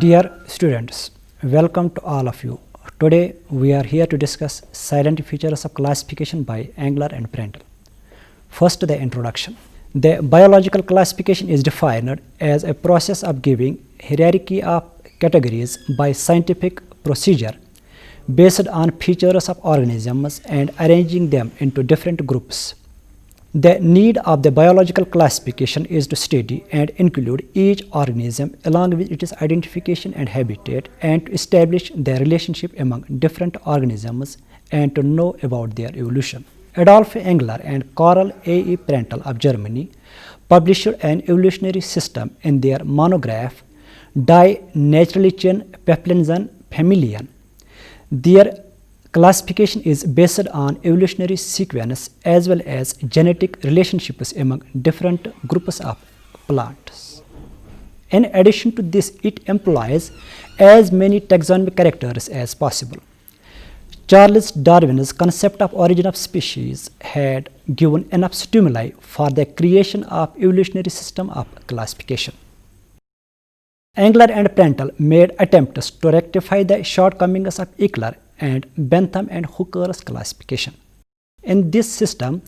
Dear students, welcome to all of you. Today we are here to discuss silent features of classification by Engler and Prandtl. First, the introduction. The biological classification is defined as a process of giving hierarchy of categories by scientific procedure based on features of organisms and arranging them into different groups. The need of the biological classification is to study and include each organism along with its identification and habitat, and to establish their relationship among different organisms and to know about their evolution. Adolf Engler and Karl A. E. Prandtl of Germany published an evolutionary system in their monograph Die Natürlichen Pflanzen Familien. Their classification is based on evolutionary sequence as well as genetic relationships among different groups of plants. In addition to this, it employs as many taxonomic characters as possible. Charles Darwin's concept of origin of species had given enough stimuli for the creation of evolutionary system of classification. Engler and Prandtl made attempts to rectify the shortcomings of Engler and Bentham and Hooker's classification. In this system,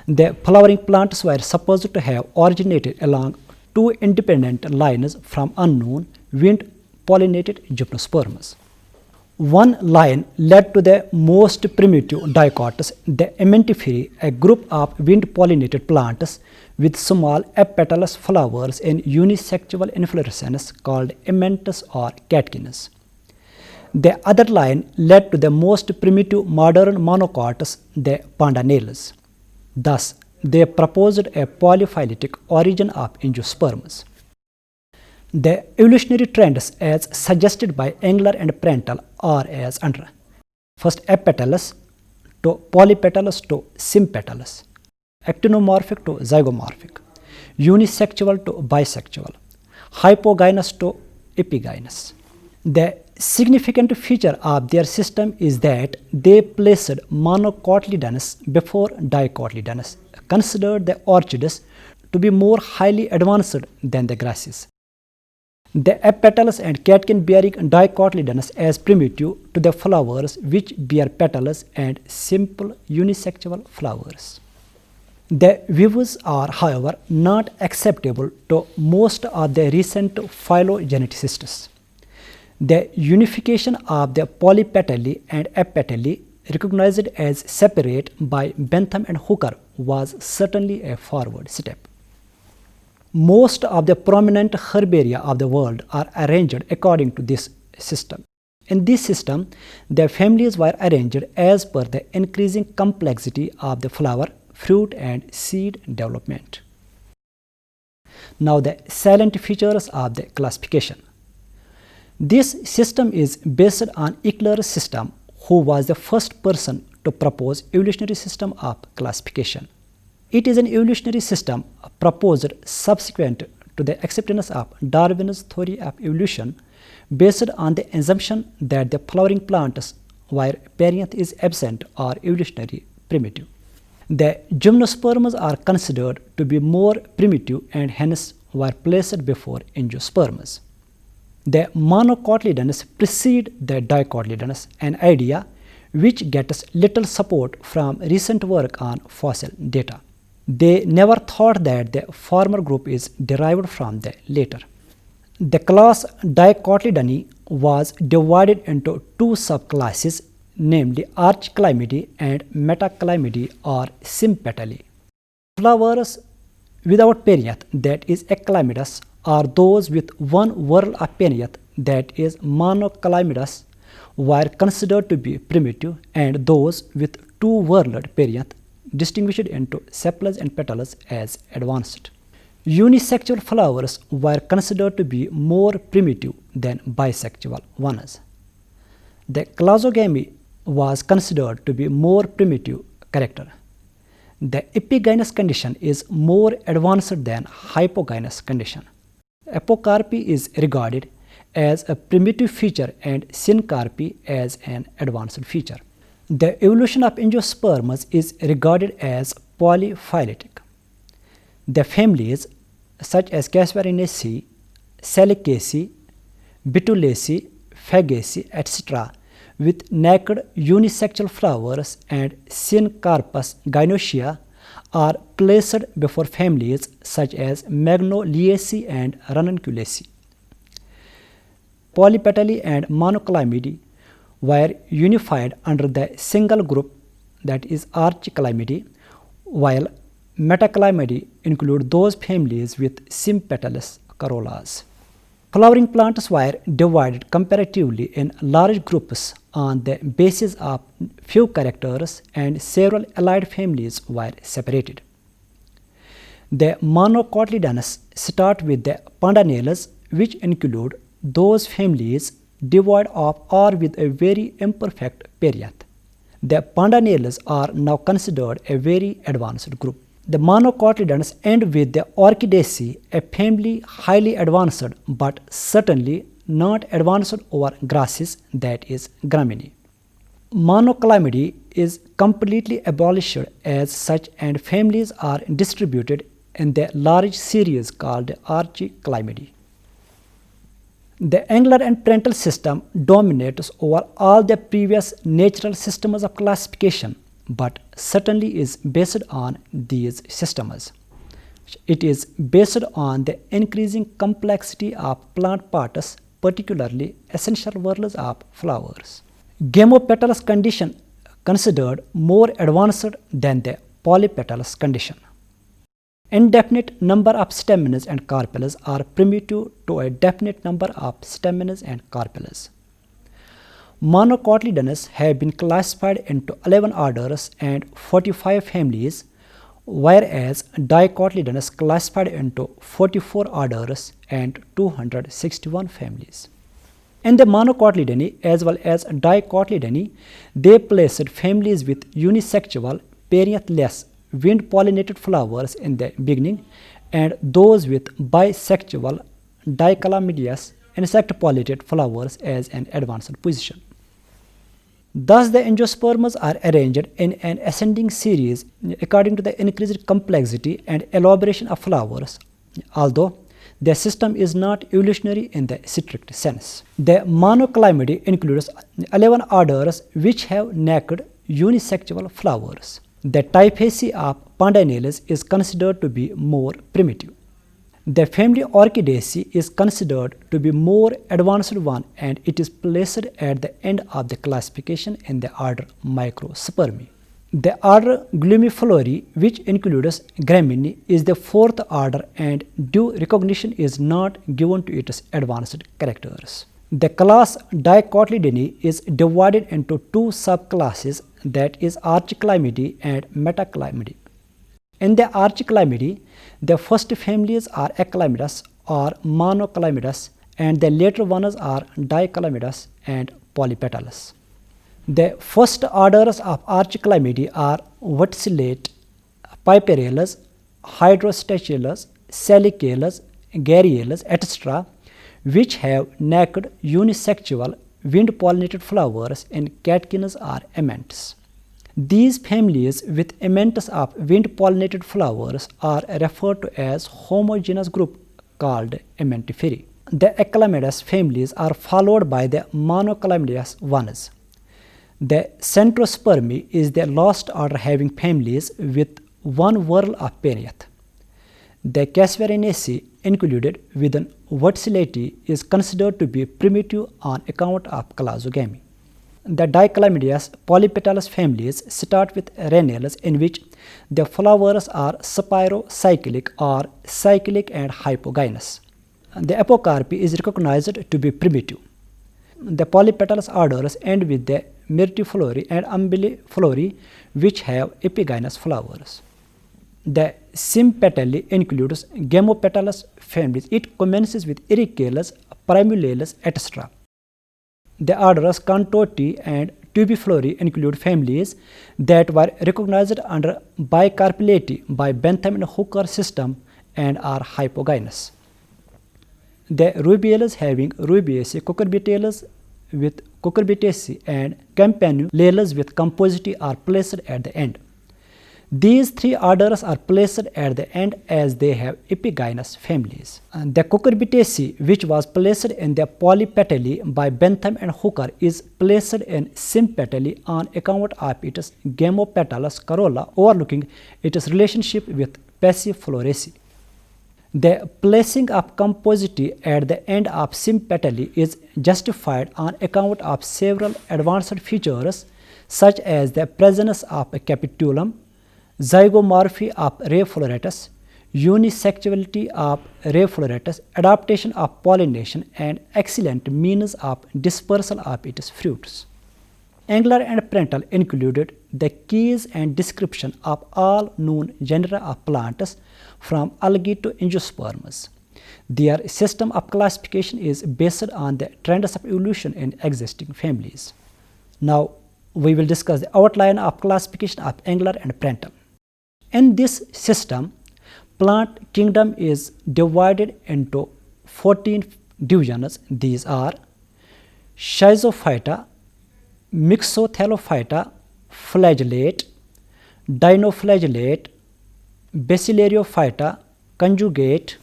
the flowering plants were supposed to have originated along two independent lines from unknown wind-pollinated gymnosperms. One line led to the most primitive dicots, the Ementiferae, a group of wind-pollinated plants with small apetalous flowers in unisexual inflorescence called amentus or catkins. The other line led to the most primitive modern monocots, the Pandanales. Thus, they proposed a polyphyletic origin of angiosperms. The evolutionary trends as suggested by Engler and Prandtl are as under. First, apetalous to polypetalous to sympatalous, actinomorphic to zygomorphic, unisexual to bisexual, hypogynous to epigynous. The significant feature of their system is that they placed monocotyledons before dicotyledons, considered the orchids to be more highly advanced than the grasses. The apetalous and catkin-bearing dicotyledons as primitive to the flowers which bear petals and simple unisexual flowers. The views are, however, not acceptable to most of the recent phylogeneticists. The unification of the polypetally and apetally, recognized as separate by Bentham and Hooker, was certainly a forward step. Most of the prominent herbaria of the world are arranged according to this system. In this system, the families were arranged as per the increasing complexity of the flower, fruit and seed development. Now, the silent features of the classification. This system is based on Engler's system, who was the first person to propose evolutionary system of classification. It is an evolutionary system proposed subsequent to the acceptance of Darwin's theory of evolution, based on the assumption that the flowering plants where perianth is absent are evolutionary primitive. The gymnosperms are considered to be more primitive and hence were placed before angiosperms. The monocotyledons precede the dicotyledons, an idea which gets little support from recent work on fossil data. They never thought that the former group is derived from the later. The class Dicotyledoni was divided into two subclasses, namely Archiclymidae and Metaclymidae or Sympetalae. Flowers without perianth, that is ecchymidous, are those with one whorl of perianth, that is monoclymidous, were considered to be primitive, and those with two whorled perianth, distinguished into sepals and petals, as advanced. Unisexual flowers were considered to be more primitive than bisexual ones. The clazogamy was considered to be more primitive character. The epigynous condition is more advanced than hypogynous condition. Apocarpy is regarded as a primitive feature and syncarpy as an advanced feature. The evolution of angiosperms is regarded as polyphyletic. The families such as Casparinaceae, Salicaceae, Bitulaceae, Fagaceae, etc., with naked unisexual flowers, and Syncarpus gynoecea are placed before families such as Magnoliaceae and Ranunculaceae. Polypetalae and Monoclamidae were unified under the single group, that is Archiclamidae, while Metaclamidae include those families with sympatalous corollas. Flowering plants were divided comparatively in large groups on the basis of few characters, and several allied families were separated. The Monocotyledons start with the Pandanales, which include those families devoid of or with a very imperfect perianth. The Pandanales are now considered a very advanced group. The Monocotyledons end with the Orchidaceae, a family highly advanced but certainly not advanced over grasses, that is Gramineae. Monoclamidae is completely abolished as such, and families are distributed in the large series called Archiclamidae. The angular and parental system dominates over all the previous natural systems of classification, but certainly is based on these systems. It is based on the increasing complexity of plant parts, particularly essential whorls of flowers. Gamopetalous condition considered more advanced than the polypetalous condition. Indefinite number of stamens and carpels are primitive to a definite number of stamens and carpels. Monocotyledons have been classified into 11 orders and 45 families, whereas dicotyledons classified into 44 orders and 261 families. In the Monocotyledoni as well as Dicotyledoni, they placed families with unisexual, perianth-less, wind-pollinated flowers in the beginning, and those with bisexual, dichlamydeous, insect-pollinated flowers as an advanced position. Thus, the angiosperms are arranged in an ascending series according to the increased complexity and elaboration of flowers, although the system is not evolutionary in the strict sense. The Monoclamidae includes 11 orders which have naked unisexual flowers. The typefacy of Pandanales is considered to be more primitive. The family Orchidaceae is considered to be more advanced one, and it is placed at the end of the classification in the order Microspermi. The order Glumiflori, which includes Gramineae, is the fourth order, and due recognition is not given to its advanced characters. The class Dicotyledoni is divided into two subclasses, that is Archiclamidae and Metaclamidae. In the Archiclamidae, the first families are Aclamidus or Monoclamidus, and the later ones are Diclamidus and Polypetalous. The first orders of Archiclamidae are Verticillate, Piperellus, Hydrostachylus, Salicellus, Garrulus, etc., which have naked unisexual wind-pollinated flowers in catkins or aments. These families with aments of wind-pollinated flowers are referred to as homogeneous group called Amentiferae. The Aclamidus families are followed by the Monoclamideous ones. The Centrospermi is the last order having families with one whorl of perianth. The Casverinaceae included within Verticillate is considered to be primitive on account of clasogamy. The Diclamydeous polypetalous families start with Ranales, in which the flowers are spirocyclic or cyclic and hypogynous. The Apocarpy is recognized to be primitive. The polypetalous orders end with the Myrtiflori and Umbelliflori, which have epigynous flowers. The Sympetalae includes Gamopetalous families. It commences with Ericales, Primulales, etc. The orders Contorti and Tubiflori include families that were recognized under Bicarpellate by Bentham and Hooker system and are hypogynous. The Rubiales having Rubiaceae, Cucurbitaceae with Cucurbitaceae, and Campanulales with Compositae are placed at the end. These three orders are placed at the end as they have epigynous families. And the Cucurbitaceae, which was placed in the polypetally by Bentham and Hooker, is placed in sympetally on account of its gamopetalous corolla overlooking its relationship with Passifloraceae. The placing of compositae at the end of sympetally is justified on account of several advanced features such as the presence of a capitulum, zygomorphy of ray floratus, unisexuality of ray floratus, adaptation of pollination, and excellent means of dispersal of its fruits. Engler and Prandtl included the keys and description of all known genera of plants from algae to angiosperms. Their system of classification is based on the trends of evolution in existing families. Now we will discuss the outline of classification of Engler and Prandtl. In this system, plant kingdom is divided into 14 divisions. These are Schizophyta, Mixothelophyta, Flagellate, Dinoflagellate, Bacillariophyta, Conjugate,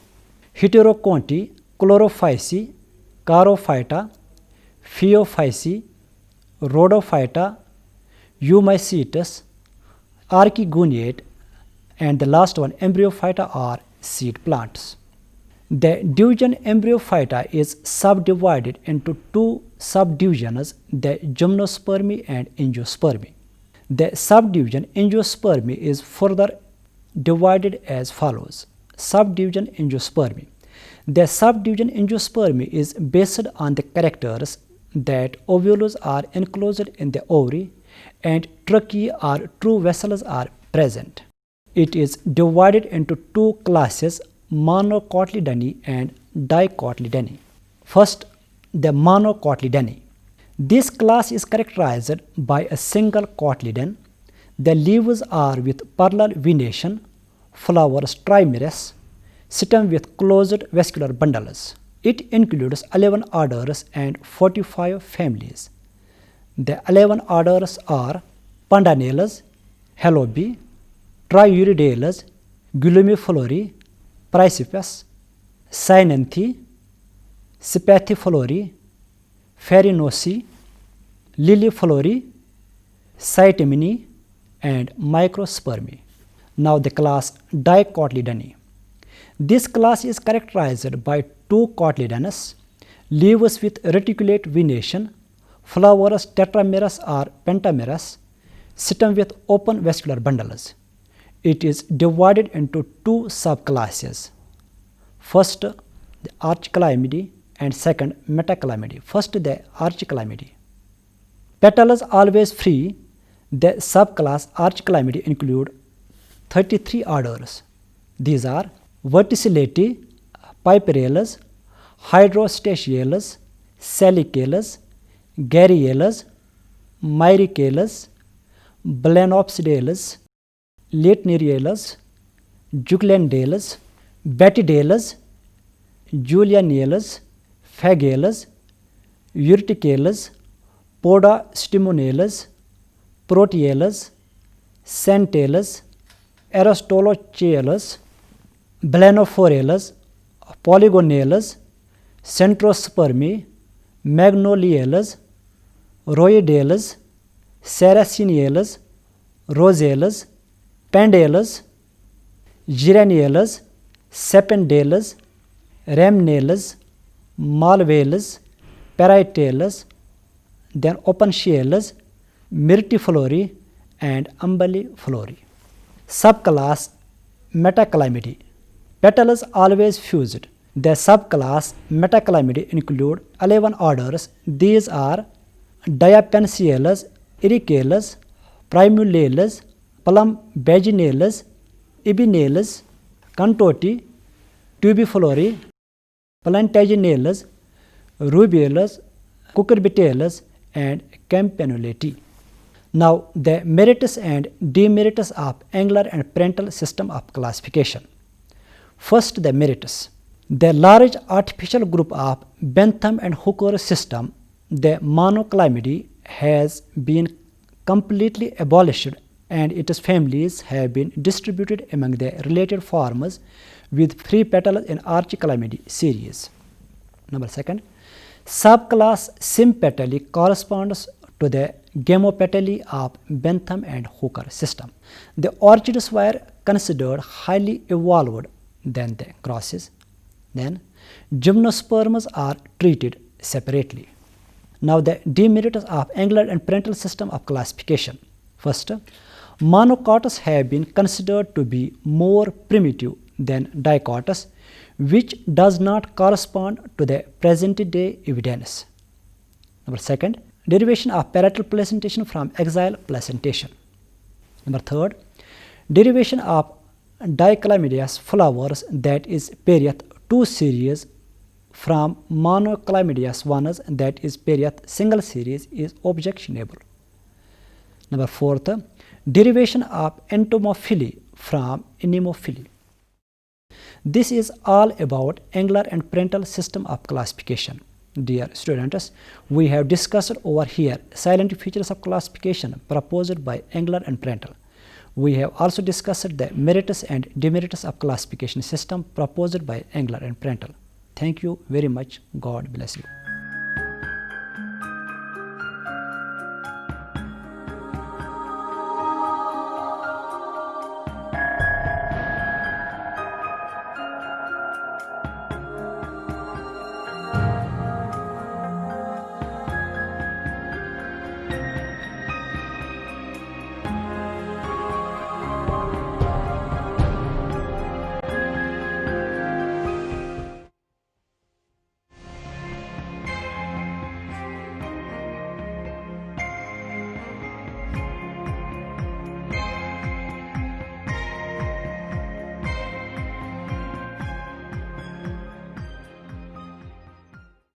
Heteroconti, Chlorophyceae, Charophyta, Phaeophyceae, Rhodophyta, Eumycetes, Archegoniate, and the last one, Embryophyta, or seed plants. The division Embryophyta is subdivided into two subdivisions, the Gymnospermy and Angiospermy. The subdivision Angiospermy is further divided as follows. Subdivision Angiospermy. The subdivision Angiospermy is based on the characters that ovules are enclosed in the ovary and tracheae or true vessels are present. It is divided into two classes, monocotyledony and dicotyledony. First, the monocotyledony. This class is characterized by a single cotyledon. The leaves are with parallel venation, flowers trimerous, stem with closed vascular bundles. It includes 11 orders and 45 families. The 11 orders are Pandanellus, Halobi, Triuridales, Gullimiflori, Pricepus, Cynanthe, Spathiflori, Farinosi, Liliflori, Cytemini, and Microspermy. Now the class Dicotyledony. This class is characterized by two cotyledons, leaves with reticulate venation, flowers tetramerous or pentamerous, stem with open vascular bundles. It is divided into two subclasses. First, the Archiclaimidae and second, Metaclaimidae. First, the Archiclaimidae. Petals always free. The subclass Archiclaimidae include 33 orders. These are Verticillate, Piperellus, Hydrostachiellus, Salicellus, Garrulellus, Myricellus, Blenopsidellus, Latneriellus, Juculandellus, Batidellus, Julianellus, Phagellus, Urticellus, Podastimonellus, Proteellus, Centellus, Aristolochiellus, Blenophorellus, Polygonellus, Centrospermy, Magnoliellus, Roedellus, Sarraceniellus, Rosellus, Pandellus, Geraniellus, Sapendellus, Rhamnellus, Malvaellus, Paritellus, then Opentiellus, Myrtiflori, and Umbelliflori. Subclass Metaclaimidae. Petals always fused. The subclass Metaclaimidae include 11 orders. These are Diapenciellus, Ericellus, Primulellus, Plumbaginellus, Ibinellus, Cantoti, Tubiflori, Plantaginellus, Rubiellus, Cucurbitellus, and Campanulati. Now the merits and demerits of Engler and Prandtl system of classification. First, the merits. The large artificial group of Bentham and Hooker system, the Monoclaimidae, has been completely abolished and its families have been distributed among the related forms with free petals in Archiclamidae series. Number second, subclass Sympetalae corresponds to the Gamopetalae of Bentham and Hooker system. The orchids were considered highly evolved than the grasses. Then gymnosperms are treated separately. Now the demerits of angular and parental system of classification. First, monocots have been considered to be more primitive than dicots, which does not correspond to the present day evidence. Number second, derivation of parietal placentation from axial placentation. Number third, derivation of Dichlamydes flowers, that is Periath 2 series, from Monochlamydes ones, that is Periath single series, is objectionable. Number fourth, derivation of entomophily from anemophily. This is all about angular and parental system of classification. Dear students, we have discussed over here silent features of classification proposed by angular and parental. We have also discussed the merits and demerits of classification system proposed by angular and parental. Thank you very much. God bless you.